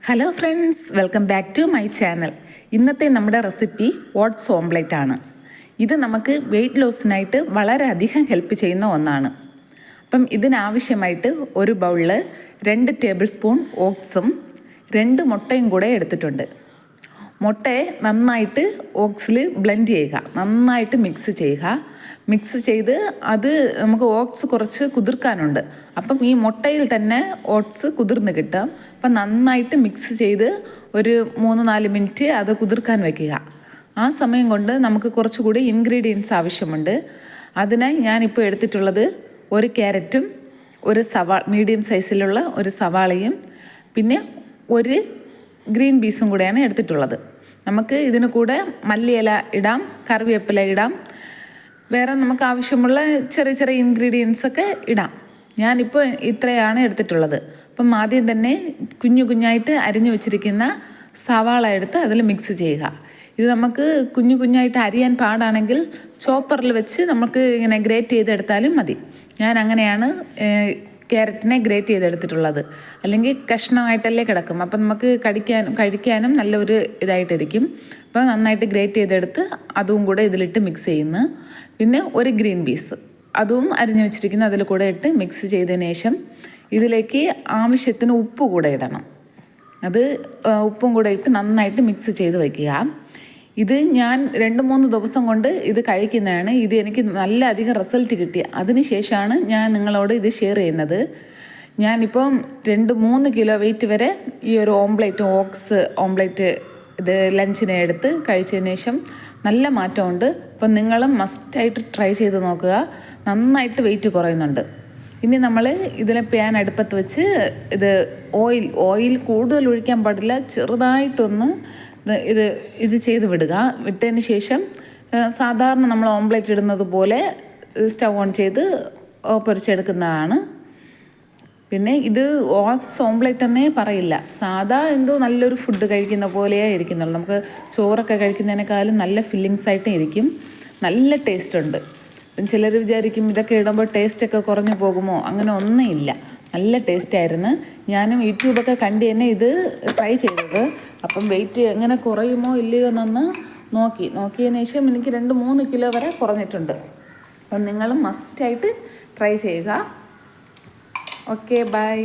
Hello friends, welcome back to my channel. ഇന്നത്തെ നമ്മുടെ recipe oats omelette ആണ്. ഇത് നമുക്ക് വെയിറ്റ് ലോസിനായിട്ട് വളരെയധികം ഹെൽപ്പ് ചെയ്യുന്ന ഒന്നാണ്. അപ്പം ഇതിനാവശ്യമായിട്ട് ഒരു ബൗളിൽ 2 ടേബിൾ സ്പൂൺ ഓട്സും 2 മുട്ടയും കൂടെ എടുത്തിട്ടുണ്ട്. മുട്ടയെ നന്നായിട്ട് ഓട്സിൽ ബ്ലെൻഡ് ചെയ്യുക, നന്നായിട്ട് മിക്സ് ചെയ്യുക. മിക്സ് ചെയ്ത് അത് നമുക്ക് ഓട്സ് കുറച്ച് കുതിർക്കാനുണ്ട്. അപ്പം ഈ മുട്ടയിൽ തന്നെ ഓട്സ് കുതിർന്ന് കിട്ടും. അപ്പം നന്നായിട്ട് മിക്സ് ചെയ്ത് ഒരു 3-4 മിനിറ്റ് അത് കുതിർക്കാൻ വയ്ക്കുക. ആ സമയം കൊണ്ട് നമുക്ക് കുറച്ചുകൂടി ഇൻഗ്രീഡിയൻസ് ആവശ്യമുണ്ട്. അതിനായി ഞാനിപ്പോൾ എടുത്തിട്ടുള്ളത് 1 ക്യാരറ്റും മീഡിയം സൈസിലുള്ള ഒരു സവാളയും പിന്നെ 1 ഗ്രീൻ പീസും കൂടെയാണ് എടുത്തിട്ടുള്ളത്. നമുക്ക് ഇതിന് കൂടെ മല്ലിയില ഇടാം, കറിവേപ്പില ഇടാം, വേറെ നമുക്ക് ആവശ്യമുള്ള ചെറിയ ചെറിയ ഇൻഗ്രീഡിയൻസൊക്കെ ഇടാം. ഞാനിപ്പോൾ ഇത്രയാണ് എടുത്തിട്ടുള്ളത്. അപ്പം ആദ്യം തന്നെ കുഞ്ഞു കുഞ്ഞായിട്ട് അരിഞ്ഞു വെച്ചിരിക്കുന്ന സവാള എടുത്ത് അതിൽ മിക്സ് ചെയ്യുക. ഇത് നമുക്ക് കുഞ്ഞു കുഞ്ഞായിട്ട് അരിയാൻ പാടാണെങ്കിൽ ചോപ്പറിൽ വെച്ച് നമുക്ക് ഇങ്ങനെ ഗ്രേറ്റ് ചെയ്തെടുത്താലും മതി. ഞാൻ അങ്ങനെയാണ് ക്യാരറ്റിനെ ഗ്രേറ്റ് ചെയ്തെടുത്തിട്ടുള്ളത്. അല്ലെങ്കിൽ കഷ്ണമായിട്ടല്ലേ കിടക്കും, അപ്പം നമുക്ക് കഴിക്കാനും നല്ലൊരു ഇതായിട്ടിരിക്കും. അപ്പോൾ നന്നായിട്ട് ഗ്രേറ്റ് ചെയ്തെടുത്ത് അതും കൂടെ ഇതിലിട്ട് മിക്സ് ചെയ്യുന്നു. പിന്നെ 1 ഗ്രീൻ പീസ് അതും അരിഞ്ഞു വെച്ചിരിക്കുന്ന അതിൽ കൂടെ ഇട്ട് മിക്സ് ചെയ്തതിന് ശേഷം ഇതിലേക്ക് ആവശ്യത്തിന് ഉപ്പ് കൂടെ ഇടണം. അത് ഉപ്പും കൂടെ ഇട്ട് നന്നായിട്ട് മിക്സ് ചെയ്ത് വയ്ക്കുക. ഇത് ഞാൻ 2-3 ദിവസം കൊണ്ട് ഇത് കഴിക്കുന്നതാണ്. ഇത് എനിക്ക് നല്ല അധികം റിസൾട്ട് കിട്ടിയ അതിന് ശേഷമാണ് ഞാൻ നിങ്ങളോട് ഇത് ഷെയർ ചെയ്യുന്നത്. ഞാനിപ്പം 2-3 കിലോ വെയിറ്റ് വരെ ഈ ഒരു ഓട്സ് ഓംലെറ്റ് ഇത് ലഞ്ചിനെ എടുത്ത് കഴിച്ചതിന് ശേഷം നല്ല മാറ്റമുണ്ട്. അപ്പം നിങ്ങളും മസ്റ്റായിട്ട് ട്രൈ ചെയ്ത് നോക്കുക. നന്നായിട്ട് വെയിറ്റ് കുറയുന്നുണ്ട്. ഇനി നമ്മൾ ഇതിലെ പാൻ അടുപ്പത്ത് വെച്ച് ഇത് ഓയിൽ കൂടുതൽ ഒഴിക്കാൻ പാടില്ല, ചെറുതായിട്ടൊന്ന് ഇത് ചെയ്ത് വിട്ടതിന് ശേഷം സാധാരണ നമ്മൾ ഓംലെറ്റ് ഇടുന്നത് പോലെ സ്റ്റൗ ഓൺ ചെയ്ത് പൊരിച്ചെടുക്കുന്നതാണ്. പിന്നെ ഇത് ഓട്സ് ഓംലെറ്റ് എന്നേ പറയില്ല, സാധാ എന്തോ നല്ലൊരു ഫുഡ് കഴിക്കുന്ന പോലെയേ ഇരിക്കുന്നുള്ളൂ. നമുക്ക് ചോറൊക്കെ കഴിക്കുന്നതിനേക്കാളും നല്ല ഫില്ലിങ്സ് ആയിട്ട് ഇരിക്കും. നല്ല ടേസ്റ്റ് ഉണ്ട്. ചിലർ വിചാരിക്കും ഇതൊക്കെ ഇടുമ്പോൾ ടേസ്റ്റൊക്കെ കുറഞ്ഞു പോകുമോ, അങ്ങനെ ഒന്നുമില്ല. നല്ല ടേസ്റ്റായിരുന്നു. ഞാനും യൂട്യൂബൊക്കെ കണ്ട് തന്നെ ഇത് ട്രൈ ചെയ്തത്. അപ്പം വെയിറ്റ് എങ്ങനെ കുറയുമോ ഇല്ലയോ എന്നൊന്ന് നോക്കിയതിന് ശേഷം എനിക്ക് 2-3 കിലോ വരെ കുറഞ്ഞിട്ടുണ്ട്. അപ്പം നിങ്ങളും മസ്റ്റായിട്ട് ട്രൈ ചെയ്യുക. Okay, by.